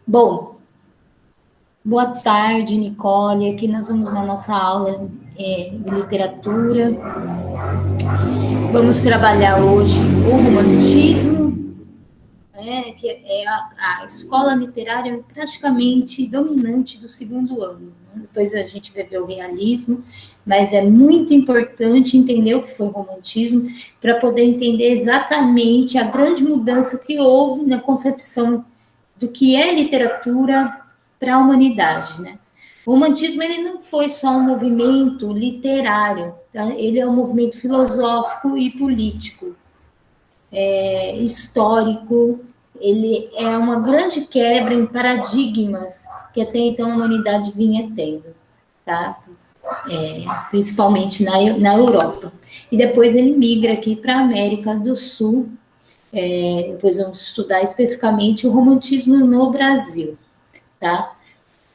Bom, boa tarde, Nicole. Aqui nós vamos na nossa aula de literatura. Vamos trabalhar hoje o romantismo, né, que é a escola literária praticamente dominante do segundo ano. Né? Depois a gente vai ver o realismo, mas é muito importante entender o que foi o romantismo para poder entender exatamente a grande mudança que houve na concepção do que é literatura para a humanidade, né? O romantismo ele não foi só um movimento literário, tá? Ele é um movimento filosófico e político, histórico. Ele é uma grande quebra em paradigmas que até então a humanidade vinha tendo, tá? Principalmente na Europa. E depois ele migra aqui para a América do Sul. Depois vamos estudar especificamente o romantismo no Brasil, tá?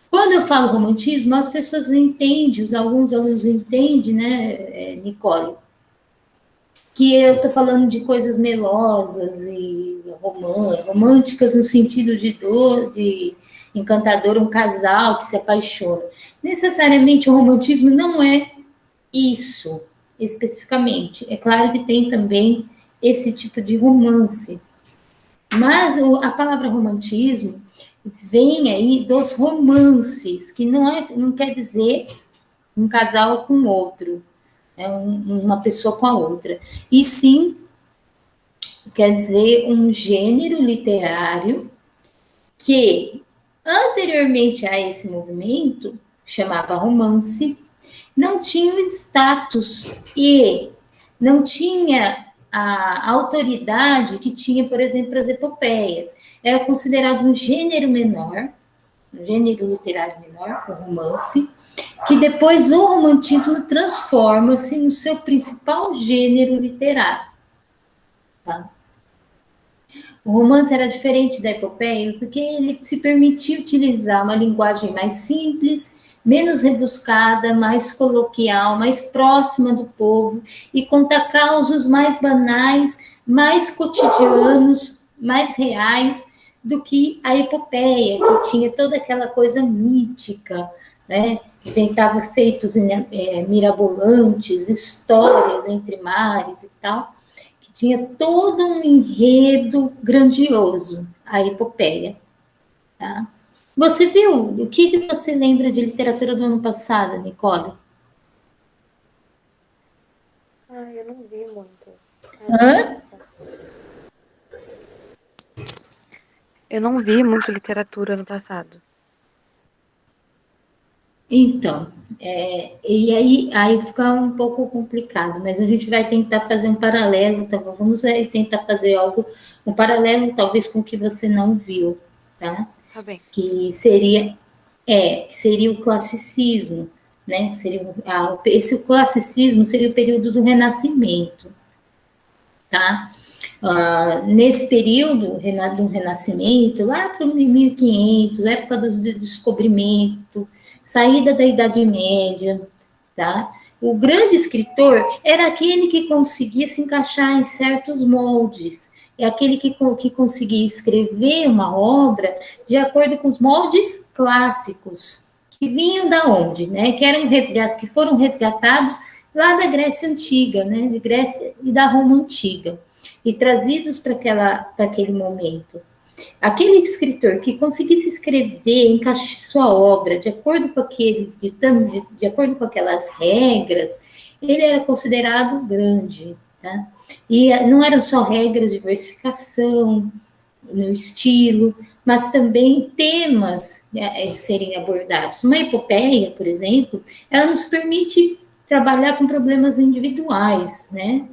Quando eu falo romantismo, as pessoas entendem, alguns alunos entendem, né, Nicole, que eu estou falando de coisas melosas e românticas no sentido de dor, de encantador, um casal que se apaixona. Necessariamente o romantismo não é isso, especificamente. É claro que tem também esse tipo de romance, mas a palavra romantismo vem aí dos romances, que não quer dizer um casal com outro, né, uma pessoa com a outra, e sim quer dizer um gênero literário que, anteriormente a esse movimento, chamava romance, não tinha o status e não tinha a autoridade que tinha, por exemplo, as epopeias. Era considerado um gênero menor, um gênero literário menor, o romance, que depois o romantismo transforma-se no seu principal gênero literário. Tá? O romance era diferente da epopeia porque ele se permitia utilizar uma linguagem mais simples, menos rebuscada, mais coloquial, mais próxima do povo e contar causos mais banais, mais cotidianos, mais reais do que a epopeia, que tinha toda aquela coisa mítica, né? Inventava feitos mirabolantes, histórias entre mares e tal. Tinha todo um enredo grandioso, a epopeia. Tá? Você viu? O que você lembra de literatura do ano passado, Nicole? Eu não vi muito. Hã? Eu não vi muito literatura no passado. Então, e aí fica um pouco complicado, mas a gente vai tentar fazer um paralelo, tá? Vamos tentar fazer um paralelo talvez com o que você não viu, tá? Tá bem. Que seria o classicismo, né? Esse classicismo seria o período do Renascimento, tá? Nesse período do Renascimento, lá para 1500, época do descobrimento, saída da Idade Média, tá? O grande escritor era aquele que conseguia se encaixar em certos moldes, é aquele que conseguia escrever uma obra de acordo com os moldes clássicos, que vinham da onde, né? Que foram resgatados lá da Grécia Antiga, né? De Grécia e da Roma Antiga, e trazidos para aquele momento. Aquele escritor que conseguisse escrever, encaixar sua obra de acordo com aqueles ditames, de acordo com aquelas regras, ele era considerado grande, tá? E não eram só regras de versificação, no estilo, mas também temas serem abordados. Uma epopeia, por exemplo, ela nos permite trabalhar com problemas individuais, né?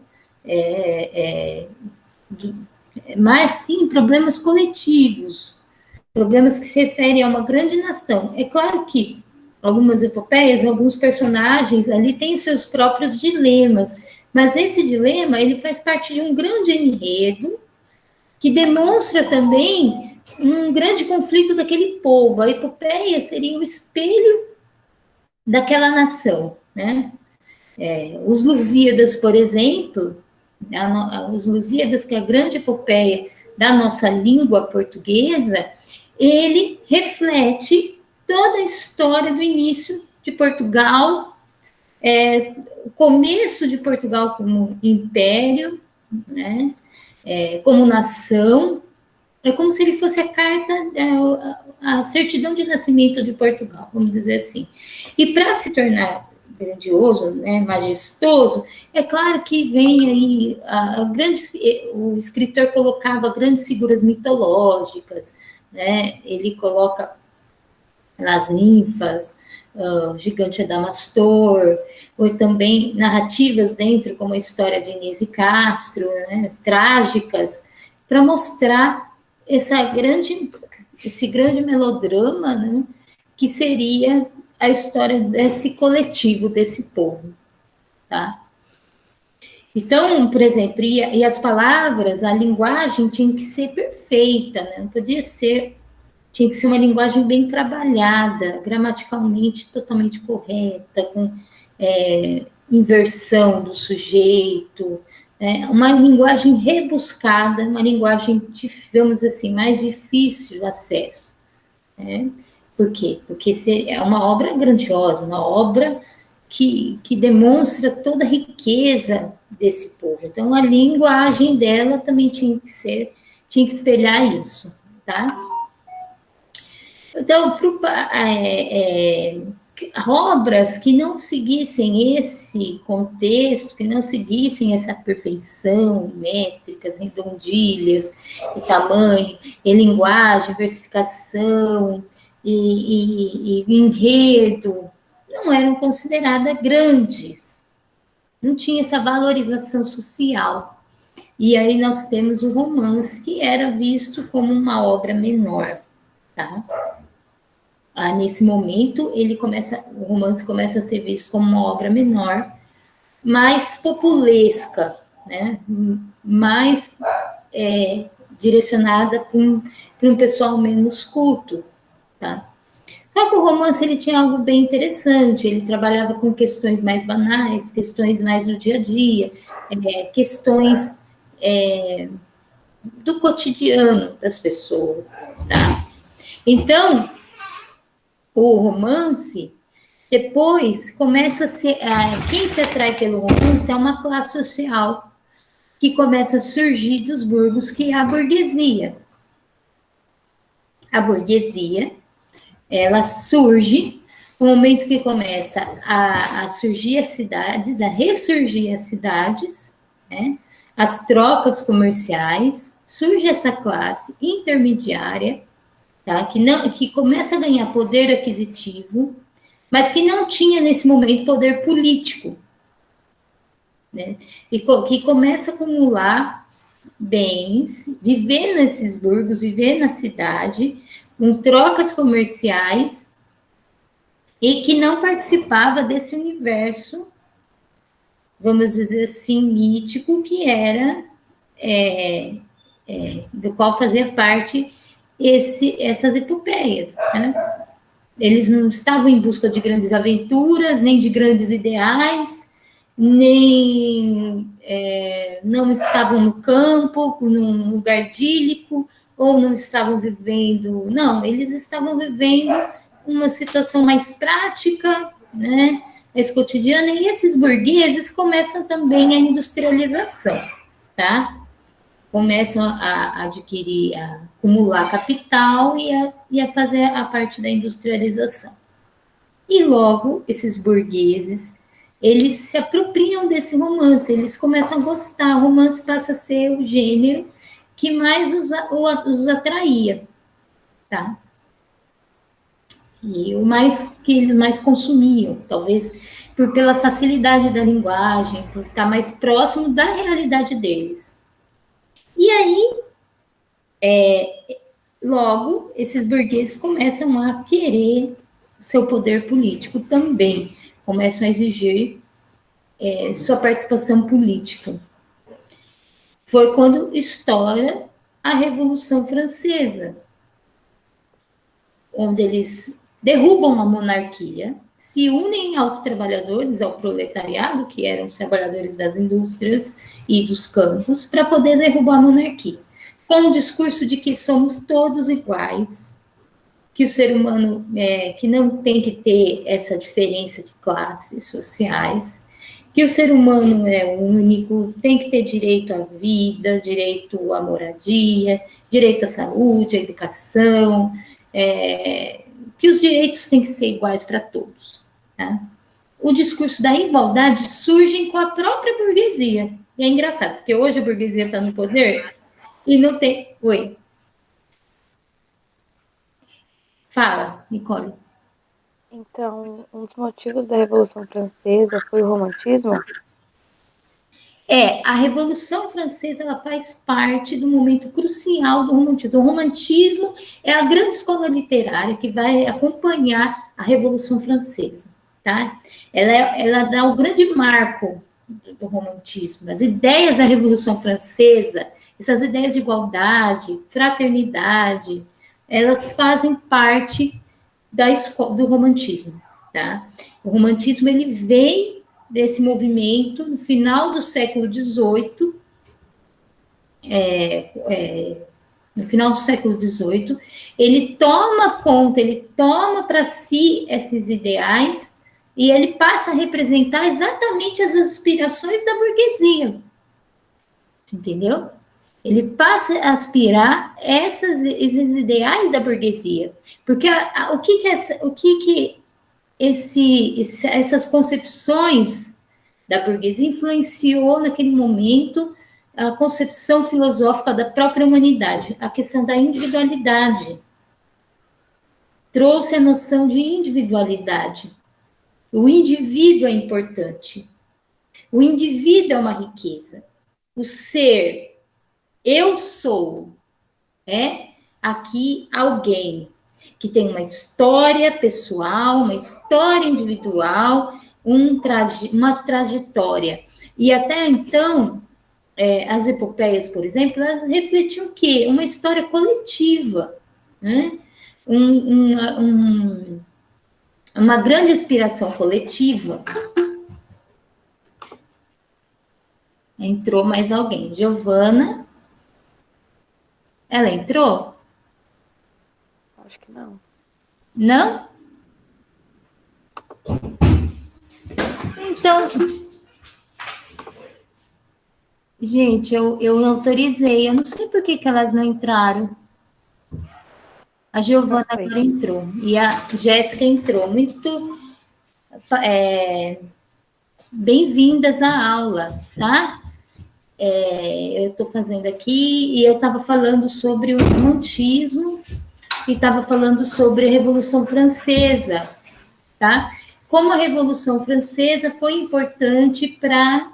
Mas sim problemas coletivos, problemas que se referem a uma grande nação. É claro que algumas epopeias, alguns personagens ali têm seus próprios dilemas, mas esse dilema ele faz parte de um grande enredo que demonstra também um grande conflito daquele povo. A epopeia seria o espelho daquela nação, né? Os Lusíadas, por exemplo, os Lusíadas, que é a grande epopeia da nossa língua portuguesa, ele reflete toda a história do início de Portugal, o começo de Portugal como império, né? Como nação. É como se ele fosse a carta, a certidão de nascimento de Portugal, vamos dizer assim. E para se tornar grandioso, né, majestoso, é claro que vem aí o escritor colocava grandes figuras mitológicas, né? Ele coloca as ninfas, o gigante Adamastor, ou também narrativas dentro, como a história de Inês e Castro, né, trágicas, para mostrar esse grande melodrama, né, que seria a história desse coletivo, desse povo, tá? Então, por exemplo, e as palavras, a linguagem tinha que ser perfeita, né? Não podia ser, tinha que ser uma linguagem bem trabalhada, gramaticalmente totalmente correta, com inversão do sujeito, uma linguagem rebuscada, uma linguagem, vamos dizer assim, mais difícil de acesso. Né? Por quê? Porque é uma obra grandiosa, uma obra que demonstra toda a riqueza desse povo. Então, a linguagem dela também tinha que espelhar isso, tá? Então, obras que não seguissem esse contexto, que não seguissem essa perfeição, métricas, redondilhas, e tamanho, e linguagem, versificação, e enredo, não eram consideradas grandes. Não tinha essa valorização social. E aí nós temos o romance, que era visto como uma obra menor, tá? Nesse momento, o romance começa a ser visto como uma obra menor, mais populesca, né? Mais direcionada para um pessoal menos culto, tá? Só que o romance ele tinha algo bem interessante, ele trabalhava com questões mais banais, questões mais do dia a dia, questões do cotidiano das pessoas, tá? Então, o romance, depois começa a ser. Quem se atrai pelo romance é uma classe social que começa a surgir dos burgos, que é a burguesia. A burguesia, ela surge no momento que começa a surgir as cidades, a ressurgir as cidades, né? As trocas comerciais, surge essa classe intermediária, tá? Que começa a ganhar poder aquisitivo, mas que não tinha nesse momento poder político, né? E que começa a acumular bens, viver nesses burgos, viver na cidade, com trocas comerciais, e que não participava desse universo, vamos dizer assim, mítico, que era do qual fazia parte essas epopeias, né? Eles não estavam em busca de grandes aventuras, nem de grandes ideais, nem não estavam no campo, num lugar idílico, ou não estavam vivendo. Não, eles estavam vivendo uma situação mais prática, né, mais cotidiana, e esses burgueses começam também a industrialização, tá? Começam a adquirir, a acumular capital e a fazer a parte da industrialização. E logo, esses burgueses, eles se apropriam desse romance, eles começam a gostar, o romance passa a ser o gênero que mais os atraía, tá? E que eles mais consumiam, talvez pela facilidade da linguagem, por estar mais próximo da realidade deles. E aí, logo, esses burgueses começam a querer o seu poder político também, começam a exigir sua participação política. Foi quando estoura a Revolução Francesa, onde eles derrubam a monarquia, se unem aos trabalhadores, ao proletariado, que eram os trabalhadores das indústrias e dos campos, para poder derrubar a monarquia, com o discurso de que somos todos iguais, que o ser humano que não tem que ter essa diferença de classes sociais, que o ser humano é único, tem que ter direito à vida, direito à moradia, direito à saúde, à educação, que os direitos têm que ser iguais para todos. Tá? O discurso da igualdade surge com a própria burguesia. E é engraçado, porque hoje a burguesia está no poder e não tem... Oi. Fala, Nicole. Então, um dos motivos da Revolução Francesa foi o romantismo? A Revolução Francesa ela faz parte do momento crucial do romantismo. O romantismo é a grande escola literária que vai acompanhar a Revolução Francesa, tá? Ela dá o grande marco do romantismo. As ideias da Revolução Francesa, essas ideias de igualdade, fraternidade, elas fazem parte do romantismo, tá? O romantismo ele vem desse movimento no final do século XVIII, no final do século XVIII, ele toma conta, ele toma para si esses ideais e ele passa a representar exatamente as aspirações da burguesia, entendeu? Ele passa a aspirar esses ideais da burguesia, porque essas concepções da burguesia influenciou naquele momento a concepção filosófica da própria humanidade, a questão da individualidade. Trouxe a noção de individualidade. O indivíduo é importante. O indivíduo é uma riqueza. O ser, eu sou, aqui alguém que tem uma história pessoal, uma história individual, uma trajetória. E até então, as epopeias, por exemplo, elas refletiam o quê? Uma história coletiva, né? Uma grande aspiração coletiva. Entrou mais alguém. Giovana? Ela entrou? Acho que não. Não? Então, gente, eu autorizei. Eu não sei por que elas não entraram. A Giovana agora entrou. E a Jéssica entrou. Muito bem-vindas à aula, tá? Eu estou fazendo aqui e eu estava falando sobre o romantismo e estava falando sobre a Revolução Francesa, tá? Como a Revolução Francesa foi importante para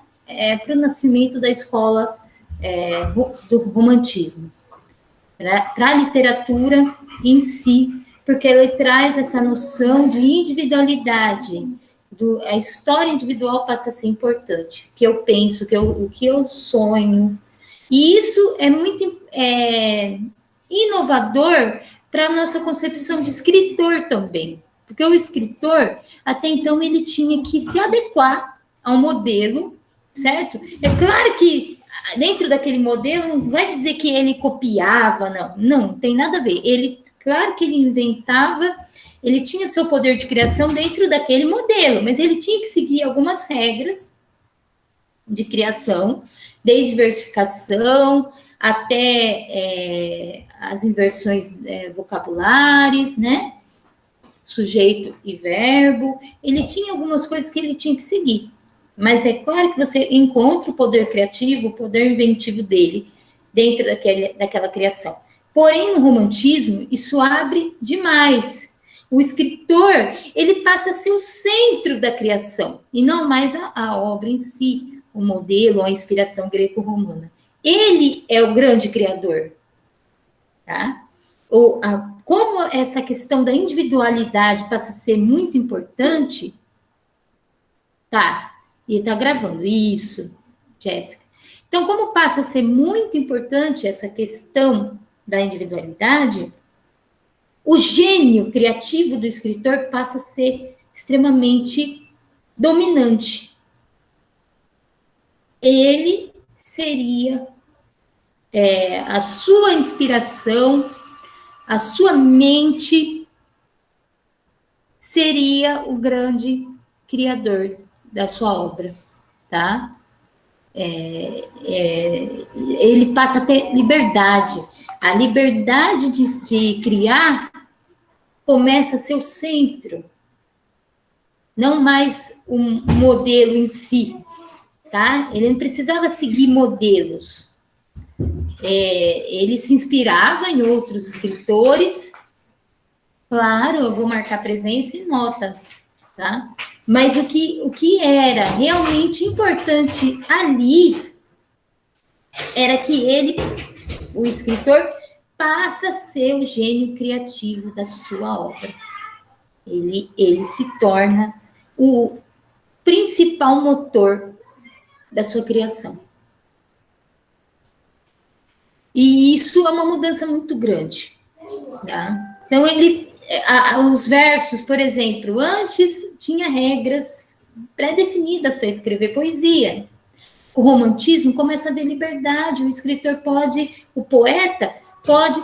o nascimento da escola do romantismo, para a literatura em si, porque ela traz essa noção de individualidade, a história individual passa a ser importante, o que eu penso, o que eu sonho, e isso é muito inovador para a nossa concepção de escritor também, porque o escritor, até então, ele tinha que se adequar a um modelo, certo? É claro que dentro daquele modelo, não vai dizer que ele copiava, não tem nada a ver. Claro que ele inventava, ele tinha seu poder de criação dentro daquele modelo, mas ele tinha que seguir algumas regras de criação, desde versificação até as inversões vocabulares, né? Sujeito e verbo. Ele tinha algumas coisas que ele tinha que seguir. Mas é claro que você encontra o poder criativo, o poder inventivo dele dentro daquela criação. Porém, no romantismo, isso abre demais. O escritor, ele passa a ser o centro da criação, e não mais a obra em si, o modelo, a inspiração greco-romana. Ele é o grande criador, tá? Como essa questão da individualidade passa a ser muito importante, tá? E tá gravando isso, Jéssica. Então, como passa a ser muito importante essa questão da individualidade, o gênio criativo do escritor passa a ser extremamente dominante. Ele seria a sua inspiração, a sua mente seria o grande criador da sua obra, tá? Ele passa a ter liberdade. A liberdade de criar começa a ser o centro, não mais um modelo em si, tá? Ele não precisava seguir modelos. Ele se inspirava em outros escritores. Claro, eu vou marcar presença e nota, tá? Mas o que era realmente importante ali era que ele, o escritor, passa a ser o gênio criativo da sua obra. Ele se torna o principal motor da sua criação. E isso é uma mudança muito grande, tá? Então, os versos, por exemplo, antes tinha regras pré-definidas para escrever poesia. O romantismo começa a ver liberdade, o poeta pode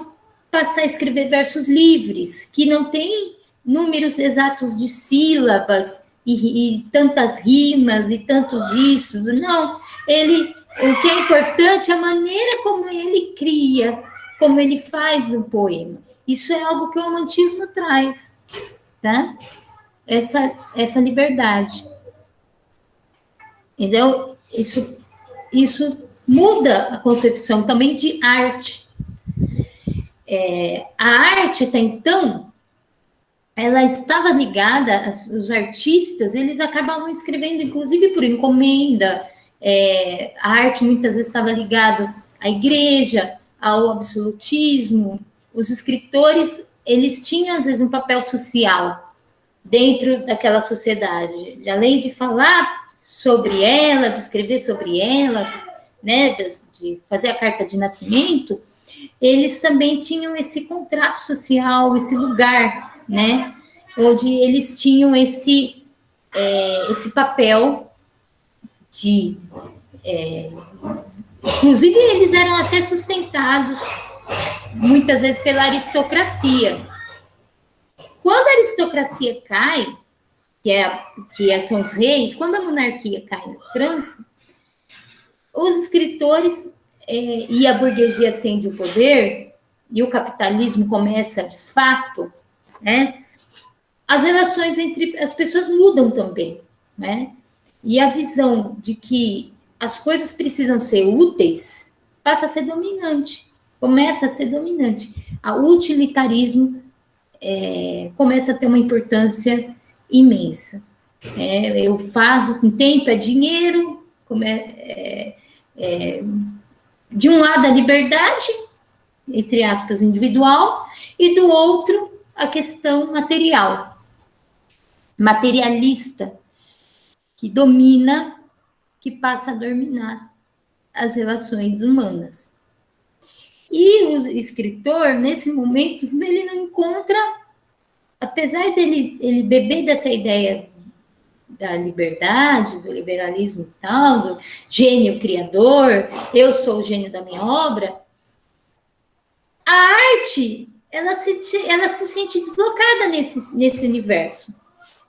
passar a escrever versos livres, que não tem números exatos de sílabas e tantas rimas e tantos issos. Não, o que é importante é a maneira como ele cria, como ele faz o poema. Isso é algo que o romantismo traz, tá? Essa liberdade. Então, isso muda a concepção também de arte. A arte, até então, ela estava ligada, os artistas, eles acabavam escrevendo, inclusive por encomenda. A arte muitas vezes estava ligada à igreja, ao absolutismo. Os escritores, eles tinham, às vezes, um papel social dentro daquela sociedade. Além de falar sobre ela, de escrever sobre ela, né, de fazer a carta de nascimento, eles também tinham esse contrato social, esse lugar, né, onde eles tinham esse papel de... inclusive, eles eram até sustentados, muitas vezes, pela aristocracia. Quando a aristocracia cai, que são os reis, quando a monarquia cai na França, os escritores e a burguesia ascende o poder, e o capitalismo começa de fato, né? As relações entre as pessoas mudam também, né? E a visão de que as coisas precisam ser úteis passa a ser dominante, começa a ser dominante. O utilitarismo começa a ter uma importância imensa. Eu faço com tempo, é dinheiro, de um lado a liberdade, entre aspas, individual, e do outro a questão material, materialista, que domina, que passa a dominar as relações humanas. E o escritor, nesse momento, ele não encontra, apesar dele ele beber dessa ideia da liberdade, do liberalismo e tal, do gênio criador, eu sou o gênio da minha obra, a arte, ela se sente deslocada nesse universo.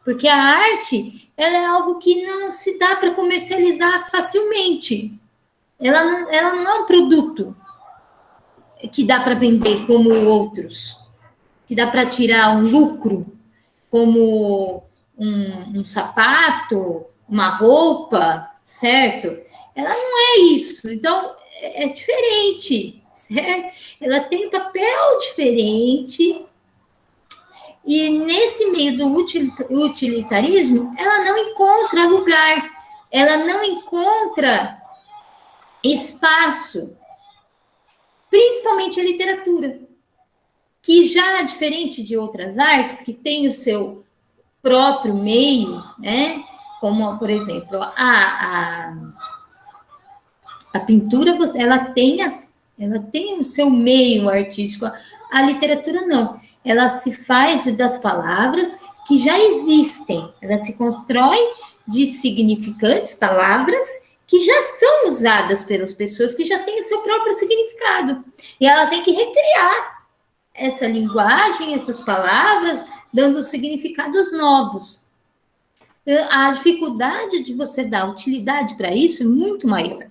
Porque a arte, ela é algo que não se dá para comercializar facilmente. Ela não é um produto que dá para vender como outros, que dá para tirar um lucro, como um sapato, uma roupa, certo? Ela não é isso. Então, é diferente, certo? Ela tem um papel diferente. E nesse meio do utilitarismo, ela não encontra lugar, ela não encontra espaço, principalmente a literatura, que já diferente de outras artes, que tem o seu próprio meio, né? Como, por exemplo, a A pintura, ela tem o seu meio artístico. A literatura não. Ela se faz das palavras que já existem. Ela se constrói de significantes, palavras que já são usadas pelas pessoas, que já têm o seu próprio significado. E ela tem que recriar essa linguagem, essas palavras, dando significados novos. A dificuldade de você dar utilidade para isso é muito maior.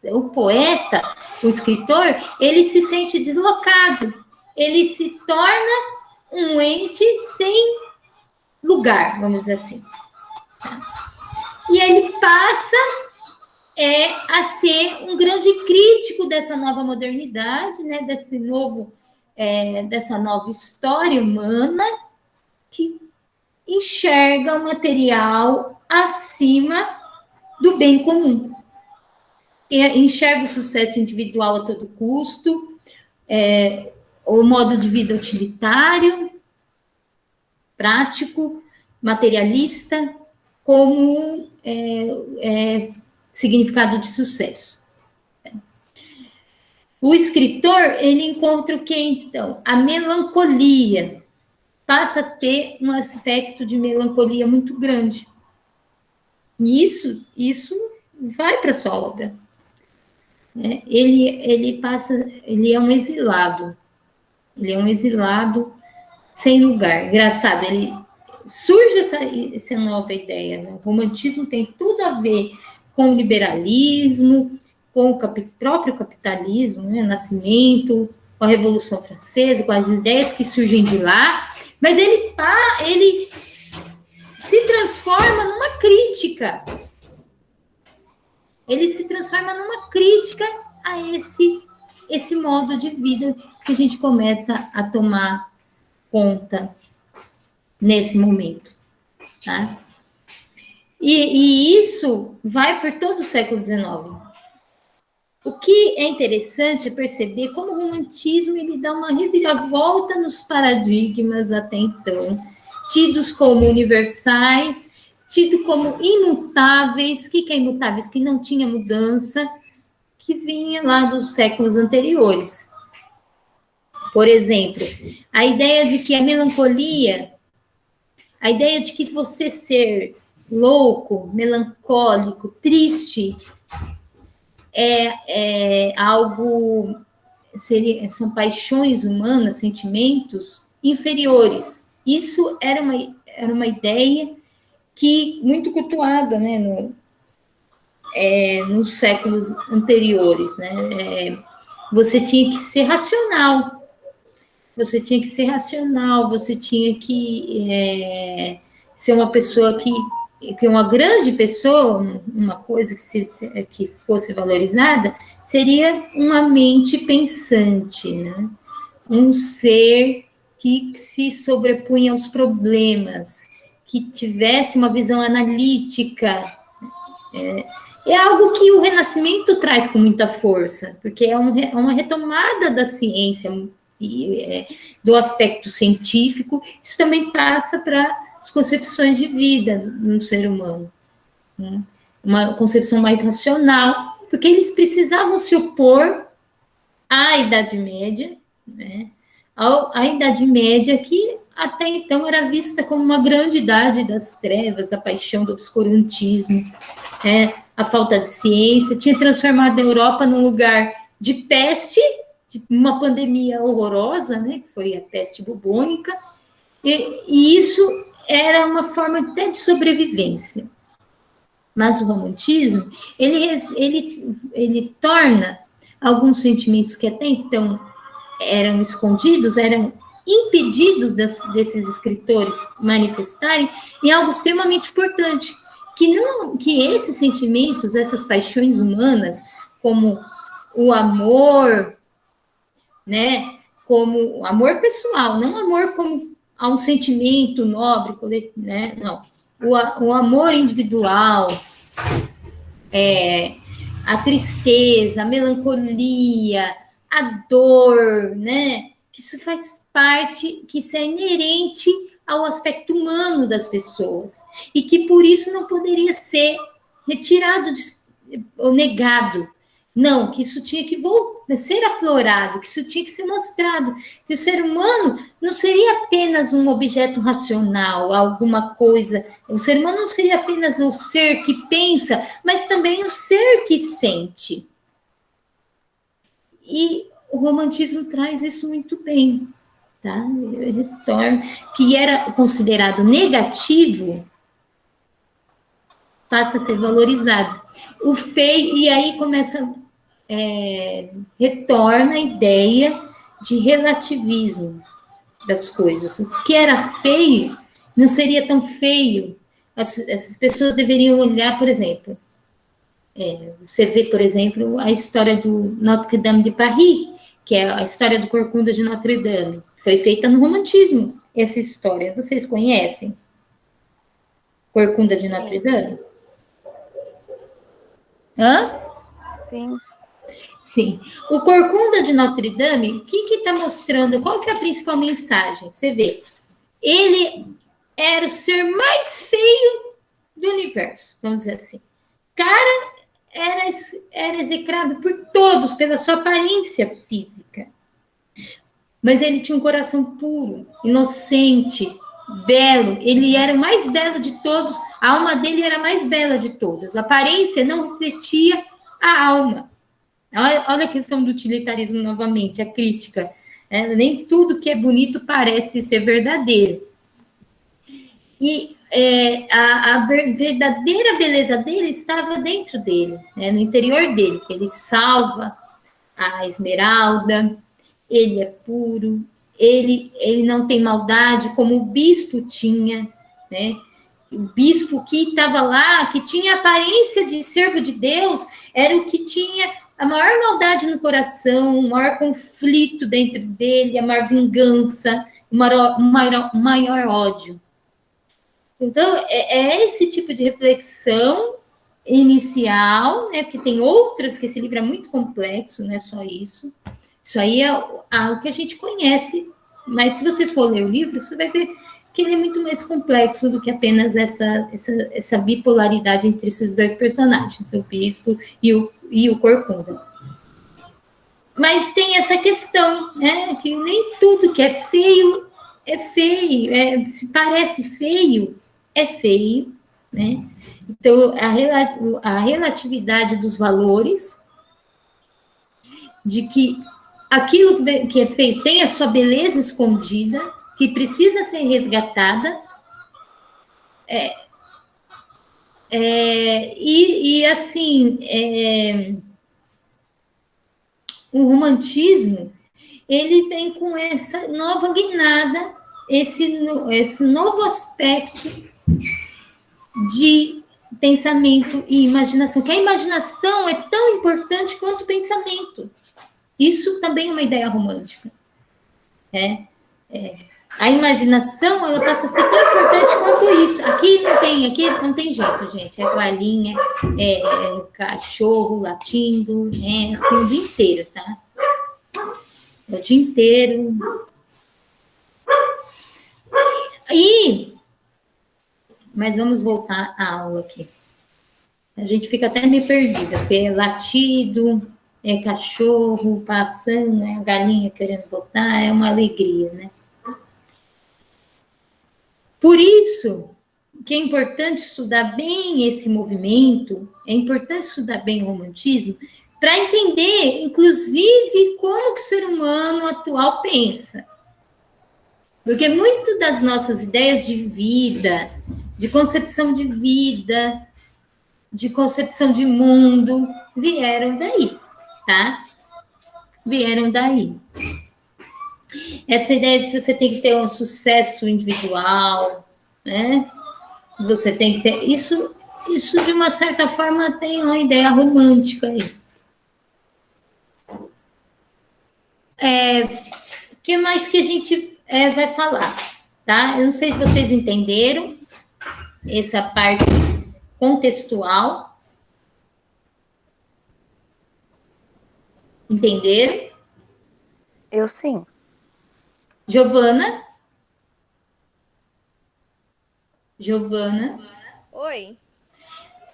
O poeta, o escritor, ele se sente deslocado, ele se torna um ente sem lugar, vamos dizer assim. E ele passa a ser um grande crítico dessa nova modernidade, né, dessa nova história humana, que enxerga o material acima do bem comum. Enxerga o sucesso individual a todo custo, o modo de vida utilitário, prático, materialista, como significado de sucesso. O escritor, ele encontra o que, então? A melancolia. Passa a ter um aspecto de melancolia muito grande. E isso vai para a sua obra. Ele é um exilado. Ele é um exilado sem lugar. Engraçado, surge essa nova ideia. Né? O romantismo tem tudo a ver com o liberalismo, com o próprio capitalismo, né? Nascimento, com a Revolução Francesa, com as ideias que surgem de lá, mas ele se transforma numa crítica. Ele se transforma numa crítica a esse modo de vida que a gente começa a tomar conta nesse momento. Tá? E isso vai por todo o século XIX. O que é interessante é perceber como o romantismo ele dá uma reviravolta nos paradigmas até então, tidos como universais, tidos como imutáveis. O que é imutáveis? Que não tinha mudança, que vinha lá dos séculos anteriores. Por exemplo, a ideia de que a melancolia, a ideia de que você ser louco, melancólico, triste, algo, são paixões humanas, sentimentos inferiores. Isso era uma ideia que muito cultuada, né, nos séculos anteriores, né? Você tinha que ser racional, você tinha que ser uma pessoa que uma grande pessoa, uma coisa que fosse valorizada, seria uma mente pensante, né? Um ser que se sobrepunha aos problemas, que tivesse uma visão analítica. É algo que o Renascimento traz com muita força, porque é uma retomada da ciência e do aspecto científico. Isso também passa para as concepções de vida no ser humano, né? Uma concepção mais racional, porque eles precisavam se opor à Idade Média, né? A Idade Média que até então era vista como uma grande idade das trevas, da paixão, do obscurantismo, a falta de ciência, tinha transformado a Europa num lugar de peste, de uma pandemia horrorosa, né? Que foi a peste bubônica, e isso era uma forma até de sobrevivência. Mas o romantismo, ele torna alguns sentimentos que até então eram escondidos, eram impedidos desses escritores manifestarem, em algo extremamente importante, que esses sentimentos, essas paixões humanas, como o amor, né, como o amor pessoal, não amor como a um sentimento nobre, né? Não. O amor individual, a tristeza, a melancolia, a dor, né? Que isso faz parte, que isso é inerente ao aspecto humano das pessoas. E que por isso não poderia ser retirado ou negado. Não, que isso tinha que ser aflorado, que isso tinha que ser mostrado, que o ser humano não seria apenas um objeto racional, alguma coisa. O ser humano não seria apenas o ser que pensa, mas também o ser que sente. E o romantismo traz isso muito bem, tá? Ele retorna, que era considerado negativo, passa a ser valorizado. O feio, e aí começa, retorna a ideia de relativismo das coisas. O que era feio não seria tão feio. As pessoas deveriam olhar, por exemplo, você vê, por exemplo, a história do Notre-Dame de Paris, que é a história do Corcunda de Notre-Dame. Foi feita no romantismo, essa história. Vocês conhecem? Corcunda de Sim, Notre-Dame? Hã? sim. Sim. O Corcunda de Notre-Dame, o que está mostrando? Qual que é a principal mensagem? Você vê, ele era o ser mais feio do universo, vamos dizer assim. Cara, era execrado por todos pela sua aparência física. Mas ele tinha um coração puro, inocente, belo. Ele era o mais belo de todos. A alma dele era a mais bela de todas. A aparência não refletia a alma. Olha a questão do utilitarismo novamente, a crítica. Nem tudo que é bonito parece ser verdadeiro. E a verdadeira beleza dele estava dentro dele, no interior dele. Ele salva a esmeralda, ele é puro, ele não tem maldade, como o bispo tinha, né? O bispo que estava lá, que tinha aparência de servo de Deus, era o que tinha a maior maldade no coração, o maior conflito dentro dele, a maior vingança, o maior ódio. Então, é esse tipo de reflexão inicial, né? Porque tem outras que esse livro é muito complexo, não é só isso. Isso aí é algo que a gente conhece, mas se você for ler o livro, você vai ver que ele é muito mais complexo do que apenas essa bipolaridade entre esses dois personagens, o bispo e o Corcunda. Mas tem essa questão, né? Que nem tudo que é feio, se parece feio, é feio, né? Então, a relatividade dos valores, de que aquilo que é feio tem a sua beleza escondida, que precisa ser resgatada, e assim, o romantismo, ele vem com essa nova guinada, esse novo aspecto de pensamento e imaginação, que a imaginação é tão importante quanto o pensamento. Isso também é uma ideia romântica. A imaginação, ela passa a ser tão importante quanto isso. Aqui não tem jeito, gente. É galinha, cachorro latindo, assim o dia inteiro, tá? O dia inteiro. Mas vamos voltar à aula aqui. A gente fica até meio perdida, porque é latido, é cachorro passando, a galinha querendo botar, é uma alegria, né? Por isso que é importante estudar bem esse movimento, é importante estudar bem o romantismo, para entender, inclusive, como que o ser humano atual pensa. Porque muito das nossas ideias de vida, de concepção de vida, de concepção de mundo, vieram daí, tá? Vieram daí. Essa ideia de que você tem que ter um sucesso individual, né? Você tem que ter. Isso de uma certa forma tem uma ideia romântica aí. O que mais que a gente vai falar, tá? Eu não sei se vocês entenderam essa parte contextual. Entenderam? Eu sim. Giovana? Giovana? Oi.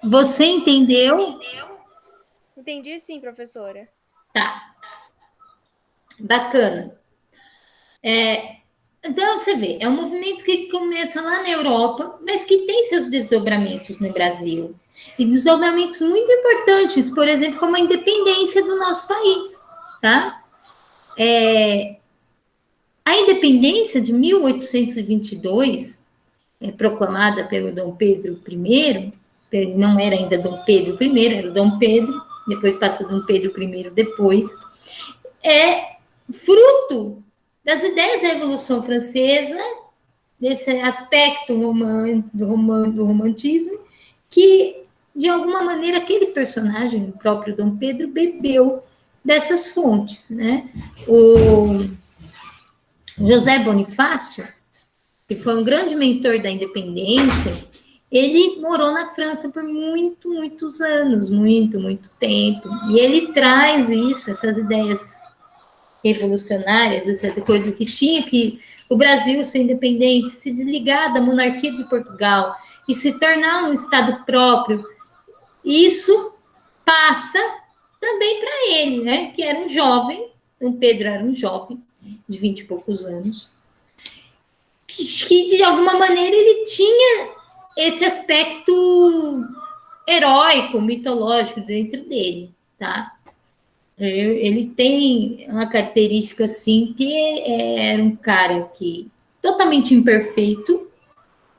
Você entendeu Entendi sim, professora. Tá, bacana. Então, você vê, é um movimento que começa lá na Europa, mas que tem seus desdobramentos no Brasil. E desdobramentos muito importantes, por exemplo, como a independência do nosso país, tá? A independência de 1822, proclamada pelo Dom Pedro I, ele não era ainda Dom Pedro I, era Dom Pedro, depois passa Dom Pedro I depois, é fruto das ideias da Revolução Francesa, desse aspecto do romantismo, que, de alguma maneira, aquele personagem, o próprio Dom Pedro, bebeu dessas fontes, né? O José Bonifácio, que foi um grande mentor da independência, ele morou na França por muitos anos, muito tempo, e ele traz isso, essas ideias revolucionárias, essa coisa que tinha que o Brasil ser independente, se desligar da monarquia de Portugal e se tornar um Estado próprio, isso passa também para ele, né? Que era um jovem, o Pedro era um jovem de 20 e poucos anos, que de alguma maneira ele tinha esse aspecto heróico, mitológico dentro dele, tá? Ele tem uma característica assim que era um cara que totalmente imperfeito,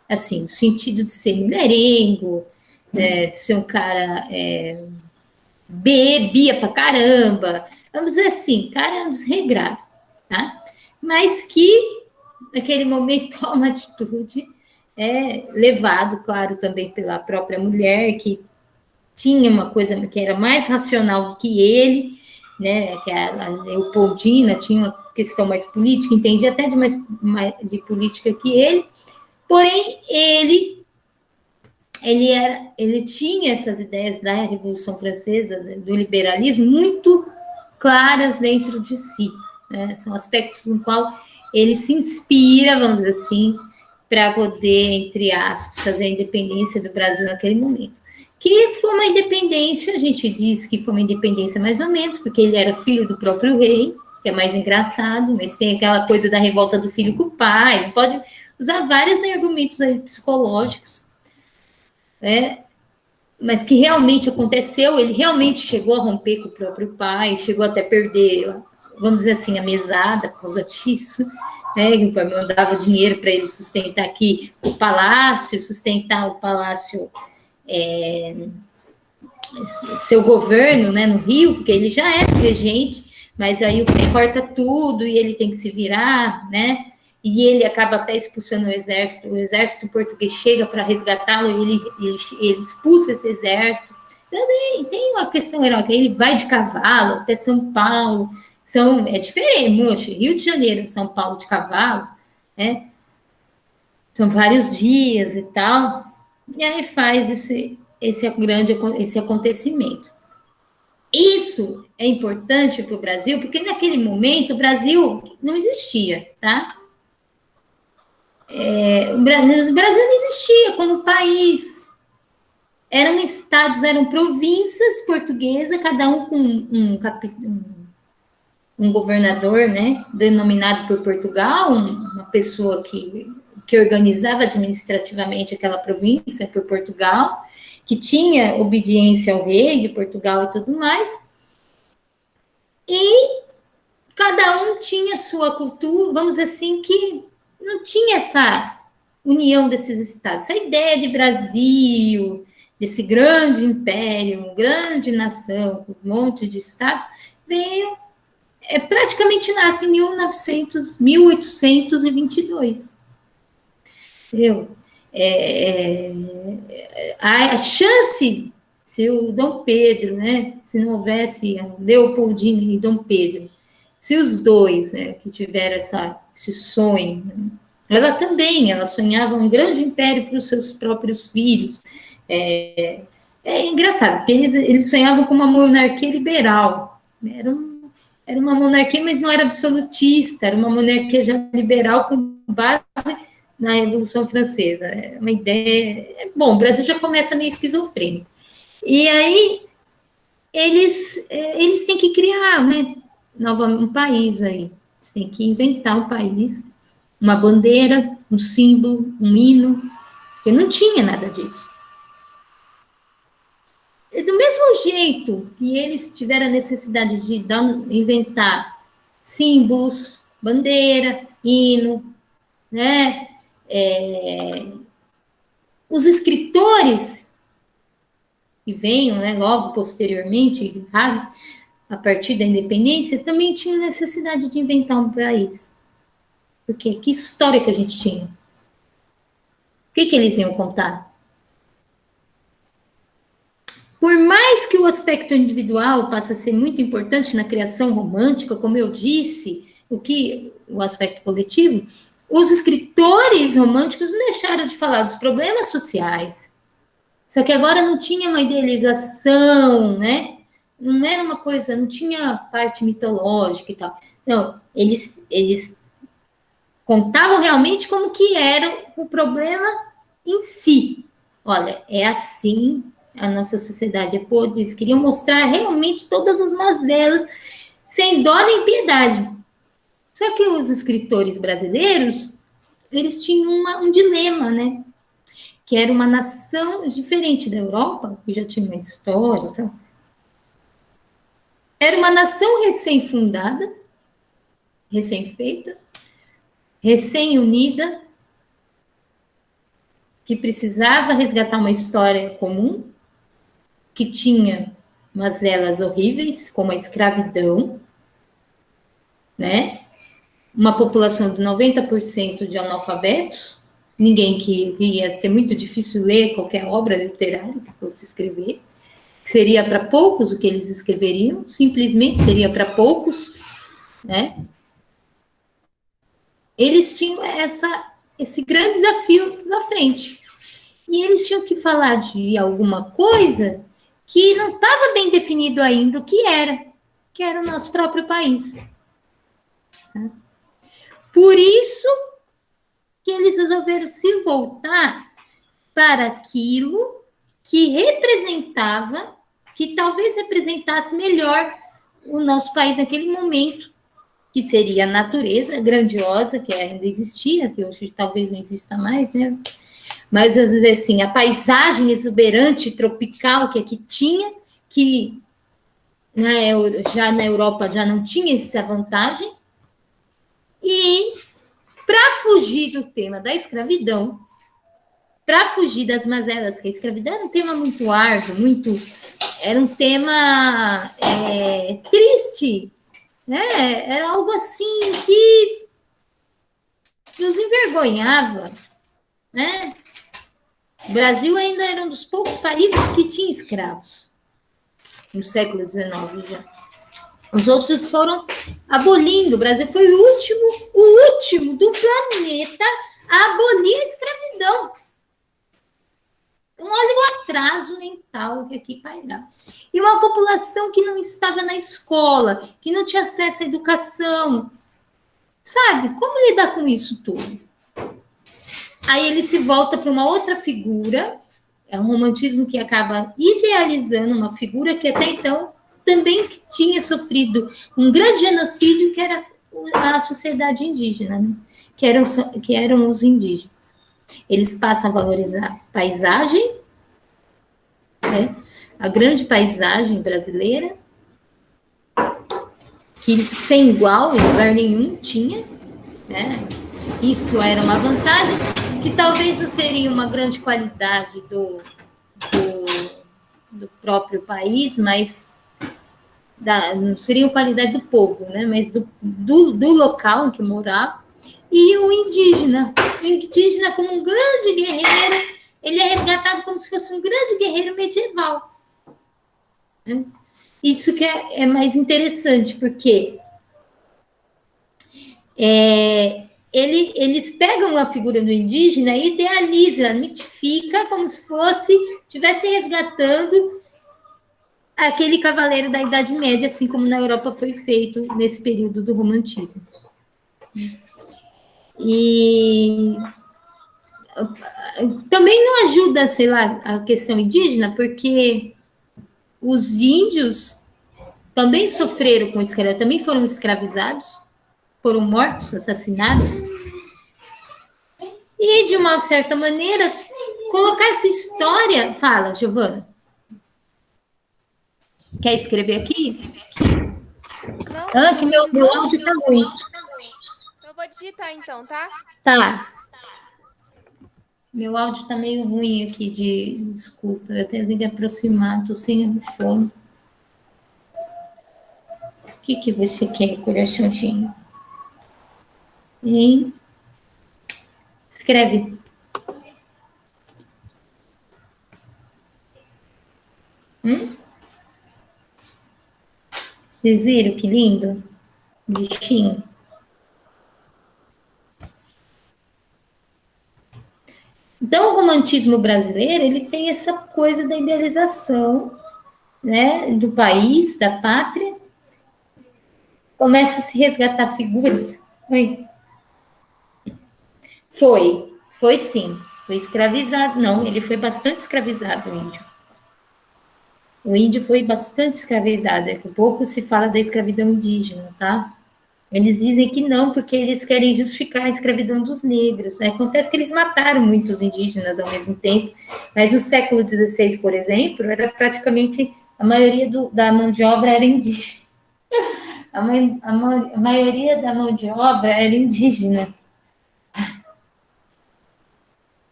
assim, no sentido de ser mulherengo, né, ser um cara bebia pra caramba, vamos dizer assim, cara desregrado, tá? Mas que naquele momento toma uma atitude, levado, claro, também pela própria mulher, que tinha uma coisa que era mais racional do que ele, né? Que a Leopoldina tinha uma questão mais política, entendia até de mais de política que ele, porém ele tinha essas ideias da Revolução Francesa, do liberalismo, muito claras dentro de si, né? São aspectos no qual ele se inspira, vamos dizer assim, para poder, entre aspas, fazer a independência do Brasil naquele momento. Que foi uma independência, a gente diz que foi uma independência mais ou menos, porque ele era filho do próprio rei, que é mais engraçado, mas tem aquela coisa da revolta do filho com o pai, pode usar vários argumentos aí psicológicos, né? Mas que realmente aconteceu, ele realmente chegou a romper com o próprio pai, chegou até a perder, vamos dizer assim, a mesada por causa disso, né? O pai mandava dinheiro para ele sustentar aqui o palácio, sustentar o palácio, seu governo, né, no Rio, porque ele já era regente, mas aí o pai corta tudo e ele tem que se virar, né? E ele acaba até expulsando o exército português chega para resgatá-lo, ele expulsa esse exército. Então, tem uma questão heróica, ele vai de cavalo até São Paulo, é diferente, moço, Rio de Janeiro, São Paulo de cavalo, né? São vários dias e tal, e aí faz esse acontecimento. Isso é importante para o Brasil, porque naquele momento o Brasil não existia, tá? O Brasil não existia quando o país eram estados, eram províncias portuguesas, cada um com um governador, né, denominado por Portugal, uma pessoa que organizava administrativamente aquela província por Portugal, que tinha obediência ao rei de Portugal e tudo mais, e cada um tinha sua cultura, vamos dizer assim, que não tinha essa união desses estados, essa ideia de Brasil, desse grande império, uma grande nação, com um monte de estados, veio, praticamente nasce em 1822. Entendeu? A chance, se o Dom Pedro, né, se não houvesse a Leopoldina e Dom Pedro, se os dois, né, que tiveram esse sonho, né, ela sonhava um grande império para os seus próprios filhos. É engraçado, porque eles sonhavam com uma monarquia liberal. Né? Era uma monarquia, mas não era absolutista, era uma monarquia já liberal com base na Revolução Francesa. É uma ideia. Bom, o Brasil já começa meio esquizofrênico. E aí eles têm que criar, né, um país aí. Eles têm que inventar um país, uma bandeira, um símbolo, um hino, porque não tinha nada disso. Do mesmo jeito que eles tiveram a necessidade de inventar símbolos, bandeira, hino, né? Os escritores que venham, né, logo posteriormente, a partir da independência, também tinham necessidade de inventar um país. Porque que história que a gente tinha? O que eles iam contar? Por mais que o aspecto individual passe a ser muito importante na criação romântica, como eu disse, o aspecto coletivo, os escritores românticos não deixaram de falar dos problemas sociais. Só que agora não tinha uma idealização, né? Não era uma coisa, não tinha parte mitológica e tal. Não, eles contavam realmente como que era o problema em si. Olha, é assim, a nossa sociedade é podre. Eles queriam mostrar realmente todas as mazelas, sem dó nem piedade. Só que os escritores brasileiros, eles tinham um dilema, né? Que era uma nação diferente da Europa, que já tinha uma história e tal. Era uma nação recém-fundada, recém-feita, recém-unida, que precisava resgatar uma história comum, que tinha mazelas horríveis, como a escravidão, né? Uma população de 90% de analfabetos, ninguém que ia ser muito difícil ler qualquer obra literária que fosse escrever, seria para poucos o que eles escreveriam, simplesmente seria para poucos, né? Eles tinham esse grande desafio na frente. E eles tinham que falar de alguma coisa que não estava bem definido ainda o que era o nosso próprio país. Por isso que eles resolveram se voltar para aquilo que representava, que talvez representasse melhor o nosso país naquele momento, que seria a natureza grandiosa, que ainda existia, que hoje talvez não exista mais, né? Mas, às vezes, assim, a paisagem exuberante, tropical que aqui tinha, que já na Europa já não tinha essa vantagem. E, para fugir do tema da escravidão, para fugir das mazelas, que a escravidão era um tema muito árduo, era um tema triste, né? Era algo assim que nos envergonhava, né? O Brasil ainda era um dos poucos países que tinha escravos no século XIX já. Os outros foram abolindo. O Brasil foi o último do planeta a abolir a escravidão. Então, olha o atraso mental que aqui pairava. E uma população que não estava na escola, que não tinha acesso à educação. Sabe? Como lidar com isso tudo? Aí ele se volta para uma outra figura, é um romantismo que acaba idealizando uma figura que até então também tinha sofrido um grande genocídio, que era a sociedade indígena, né? que eram os indígenas. Eles passam a valorizar a paisagem, né? A grande paisagem brasileira, que sem igual em lugar nenhum tinha, né? Isso era uma vantagem, que talvez não seria uma grande qualidade do próprio país, mas não seria a qualidade do povo, né? Mas do local em que morava. E o indígena como um grande guerreiro, ele é resgatado como se fosse um grande guerreiro medieval. Né? Isso que é mais interessante, porque eles pegam a figura do indígena e idealizam, mitifica como se estivesse resgatando aquele cavaleiro da Idade Média, assim como na Europa foi feito nesse período do romantismo. E também não ajuda, sei lá, a questão indígena, porque os índios também sofreram com escravidão, também foram escravizados, foram mortos, assassinados. E, de uma certa maneira, colocar essa história... Fala, Giovana. Quer escrever aqui? Não, que meu áudio tá ruim. Eu vou digitar então, tá? Tá. Meu áudio tá meio ruim aqui de escuta. Eu tenho que aproximar, tô sem fone. O que você quer, coraçãozinho? Hein? Escreve. Vocês viram que lindo? Bichinho. Então, o romantismo brasileiro, ele tem essa coisa da idealização, né, do país, da pátria. Começa a se resgatar figuras. Foi sim. Foi escravizado. Não, ele foi bastante escravizado, o índio. O índio foi bastante escravizado. É que pouco se fala da escravidão indígena, tá? Eles dizem que não, porque eles querem justificar a escravidão dos negros. Acontece que eles mataram muitos indígenas ao mesmo tempo, mas no século XVI, por exemplo, era praticamente a maioria da mão de obra era indígena. A maioria da mão de obra era indígena.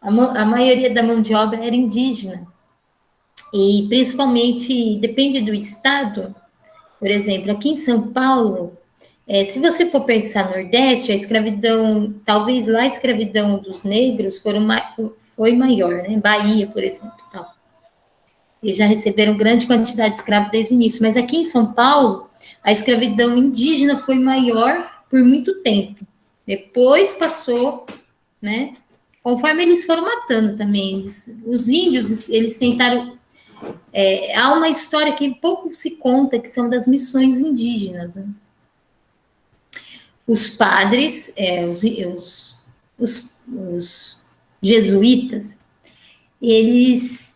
A maioria da mão de obra era indígena. E principalmente, depende do estado. Por exemplo, aqui em São Paulo, se você for pensar no Nordeste, a escravidão, talvez lá a escravidão dos negros foi maior, né? Bahia, por exemplo, tal. E já receberam grande quantidade de escravos desde o início. Mas aqui em São Paulo, a escravidão indígena foi maior por muito tempo. Depois passou, né? Conforme eles foram matando também. Os índios, eles tentaram... há uma história que pouco se conta, que são das missões indígenas, né? Os padres, os jesuítas, eles,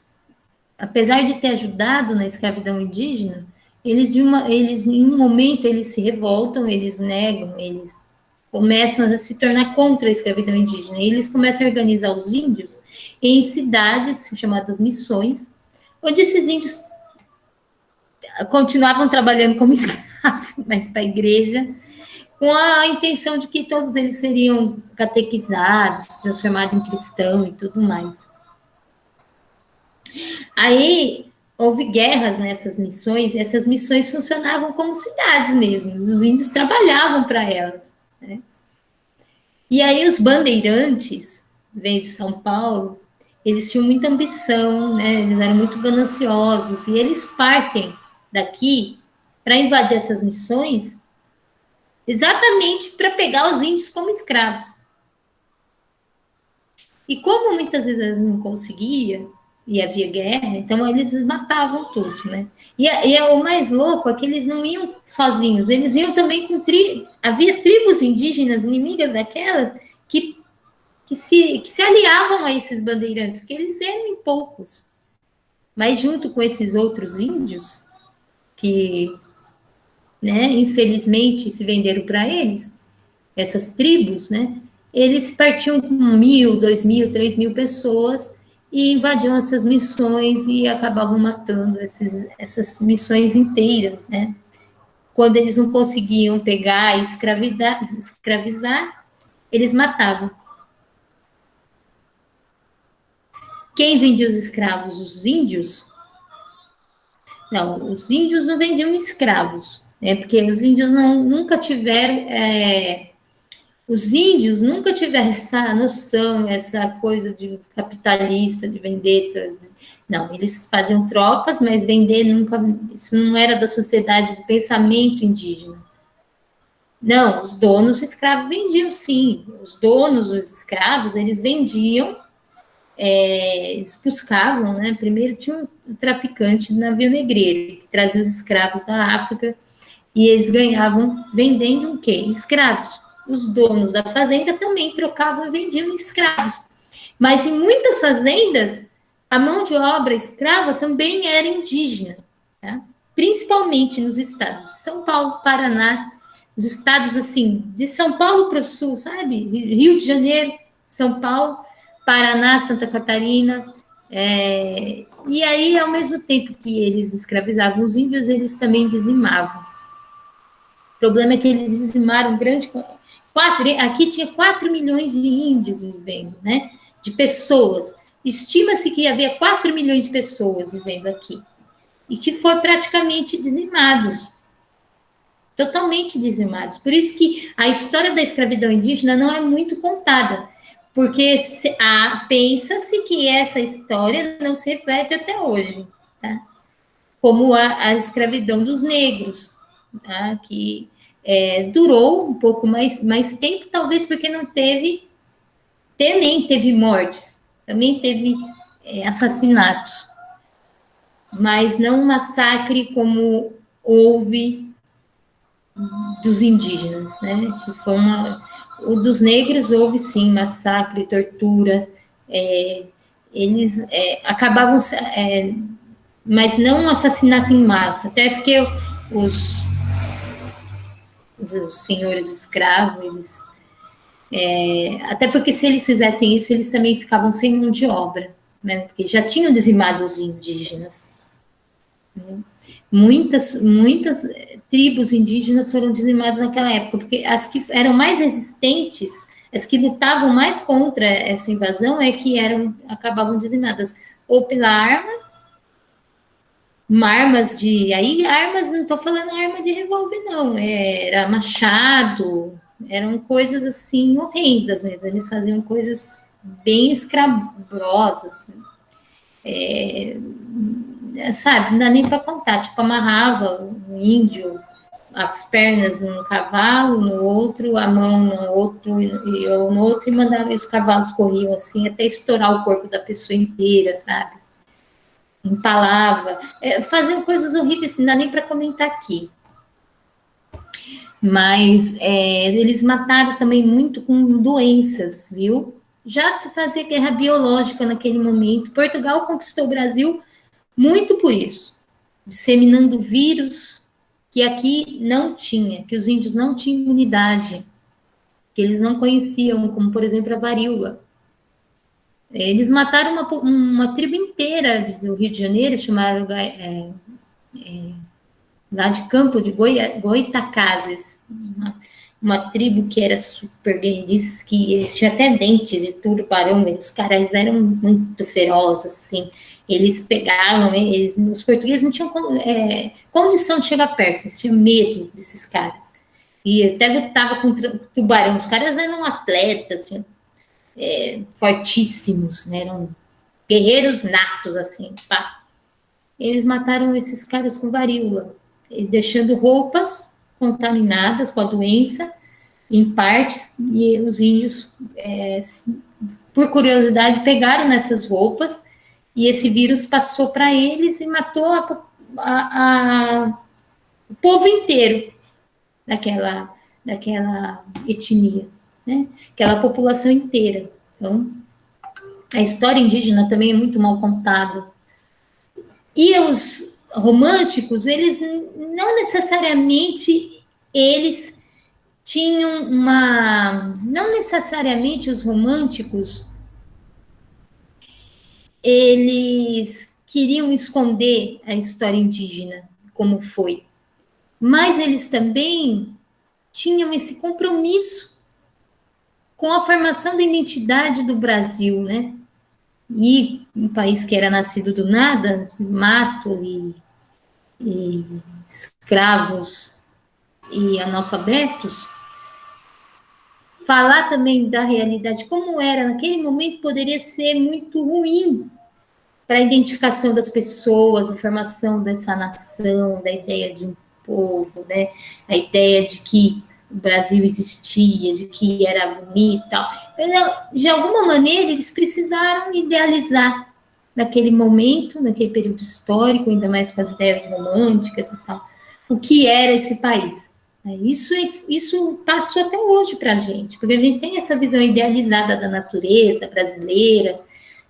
apesar de ter ajudado na escravidão indígena, eles em um momento eles se revoltam, eles negam, eles começam a se tornar contra a escravidão indígena. E eles começam a organizar os índios em cidades chamadas missões, onde esses índios continuavam trabalhando como escravos, mas para a igreja, com a intenção de que todos eles seriam catequizados, transformados em cristão e tudo mais. Aí houve guerras nessas missões, e essas missões funcionavam como cidades mesmo, os índios trabalhavam para elas, né? E aí os bandeirantes, veio de São Paulo, eles tinham muita ambição, né? Eles eram muito gananciosos, e eles partem daqui para invadir essas missões exatamente para pegar os índios como escravos. E como muitas vezes eles não conseguiam, e havia guerra, então eles matavam tudo, né? E o mais louco é que eles não iam sozinhos, eles iam também com havia tribos indígenas inimigas daquelas que se aliavam a esses bandeirantes, porque eles eram poucos. Mas junto com esses outros índios, que, né, infelizmente se venderam para eles, essas tribos, né, eles partiam com 1.000, 2.000, 3.000 pessoas e invadiam essas missões e acabavam matando essas missões inteiras, né? Quando eles não conseguiam pegar e escravizar, eles matavam. Quem vendia os escravos? Os índios? Não, os índios não vendiam escravos, né? Porque os índios nunca tiveram... os índios nunca tiveram essa noção, essa coisa de capitalista, de vender. Não, eles faziam trocas, mas vender nunca... Isso não era da sociedade do pensamento indígena. Não, os donos dos escravos vendiam, sim. Os donos dos escravos, eles vendiam, eles buscavam, né? Primeiro tinha um traficante de navio negreiro, que trazia os escravos da África, e eles ganhavam vendendo o quê? Escravos. Os donos da fazenda também trocavam e vendiam escravos. Mas em muitas fazendas, a mão de obra escrava também era indígena. tá? Principalmente nos estados de São Paulo, Paraná, os estados, assim, de São Paulo para o sul, sabe? Rio de Janeiro, São Paulo, Paraná, Santa Catarina, e aí, ao mesmo tempo que eles escravizavam os índios, eles também dizimavam. O problema é que eles dizimaram aqui tinha 4 milhões de índios vivendo, né? De pessoas. Estima-se que havia 4 milhões de pessoas vivendo aqui. E que foram praticamente dizimados. Totalmente dizimados. Por isso que a história da escravidão indígena não é muito contada. Porque pensa-se que essa história não se reflete até hoje. Tá? Como a escravidão dos negros, tá? Que durou um pouco mais tempo, talvez porque não também teve mortes, também teve assassinatos, mas não um massacre como houve dos indígenas, né? Que foi o dos negros houve sim massacre, tortura, eles acabavam, mas não um assassinato em massa, até porque os senhores escravos, até porque se eles fizessem isso, eles também ficavam sem mão de obra, né? Porque já tinham dizimado os indígenas. Né? Muitas tribos indígenas foram dizimadas naquela época, porque as que eram mais resistentes, as que lutavam mais contra essa invasão, acabavam dizimadas, ou pela armas não estou falando arma de revólver, não, era machado, eram coisas assim horrendas, né? Eles faziam coisas bem escabrosas, sabe, não dá nem para contar, tipo, amarrava um índio, as pernas num cavalo, no outro, a mão no outro, e mandava, e os cavalos corriam assim, até estourar o corpo da pessoa inteira, sabe? Empalava, faziam coisas horríveis, não dá nem para comentar aqui. Mas eles mataram também muito com doenças, viu? Já se fazia guerra biológica naquele momento. Portugal conquistou o Brasil muito por isso, disseminando vírus que aqui não tinha, que os índios não tinham imunidade, que eles não conheciam, como, por exemplo, a varíola. Eles mataram uma tribo inteira do Rio de Janeiro, chamaram lá de Campo de Goitacazes, uma tribo que era super guerreira, que eles tinham até dentes e tudo, os caras eram muito ferozes, assim, eles pegaram, os portugueses não tinham condição de chegar perto, eles tinham medo desses caras, e até lutava contra tubarão, os caras eram atletas, fortíssimos, né? Eram guerreiros natos, assim, pá. Eles mataram esses caras com varíola, deixando roupas contaminadas com a doença, em partes, e os índios, por curiosidade, pegaram nessas roupas, e esse vírus passou para eles e matou o povo inteiro daquela etnia, né? Aquela população inteira. Então, a história indígena também é muito mal contada. E os românticos, eles não necessariamente tinham não necessariamente os românticos eles queriam esconder a história indígena como foi, mas eles também tinham esse compromisso com a formação da identidade do Brasil, né? E um país que era nascido do nada, mato e escravos e analfabetos, falar também da realidade como era naquele momento poderia ser muito ruim para a identificação das pessoas, a formação dessa nação, da ideia de um povo, né? A ideia de que o Brasil existia, de que era bonito e tal. De alguma maneira, eles precisaram idealizar naquele momento, naquele período histórico, ainda mais com as ideias românticas e tal, o que era esse país. Isso passou até hoje para a gente, porque a gente tem essa visão idealizada da natureza brasileira,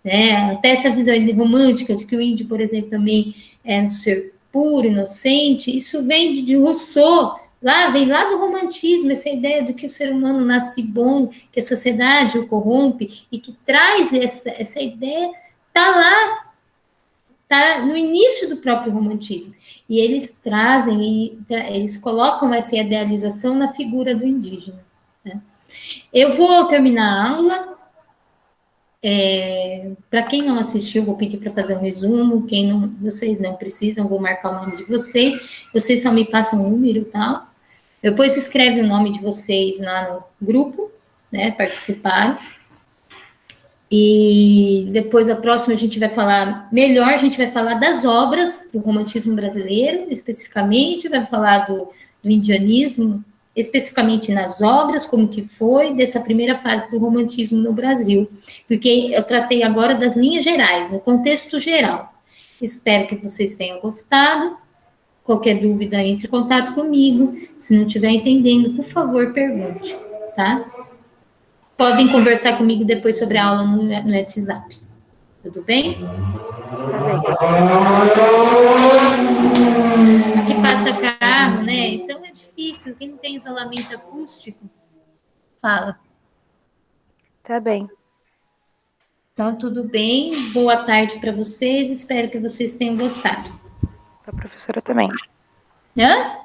né? Até essa visão romântica de que o índio, por exemplo, também é um ser puro, inocente, isso vem de Rousseau, vem lá do romantismo, essa ideia de que o ser humano nasce bom, que a sociedade o corrompe, e que traz essa ideia, está lá, está no início do próprio romantismo. E eles trazem, eles colocam essa idealização na figura do indígena. Né? Eu vou terminar a aula. Para quem não assistiu, vou pedir para fazer um resumo. Vocês não precisam, vou marcar o nome de vocês. Vocês só me passam um número e tal. Depois escreve o nome de vocês lá no grupo, né? Participaram. E depois a próxima a gente vai falar melhor, a gente vai falar das obras do romantismo brasileiro, especificamente, vai falar do indianismo, especificamente nas obras, como que foi dessa primeira fase do romantismo no Brasil, porque eu tratei agora das linhas gerais, no contexto geral. Espero que vocês tenham gostado. Qualquer dúvida, entre em contato comigo. Se não estiver entendendo, por favor, pergunte, tá? Podem conversar comigo depois sobre a aula no WhatsApp. Tudo bem? Tá bem. Aqui passa carro, né? Então é difícil. Quem não tem isolamento acústico, fala. Tá bem. Então, tudo bem. Boa tarde para vocês. Espero que vocês tenham gostado. Para a professora também. Hã?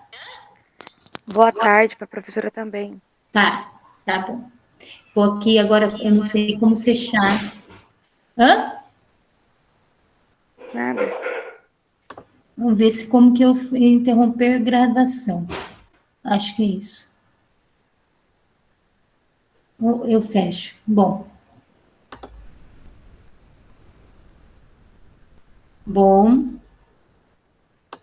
Boa tarde para a professora também. Tá bom. Vou aqui agora, eu não sei como fechar. Hã? Nada. Vamos ver se como que eu interromper gravação. Acho que é isso. Eu fecho. Bom,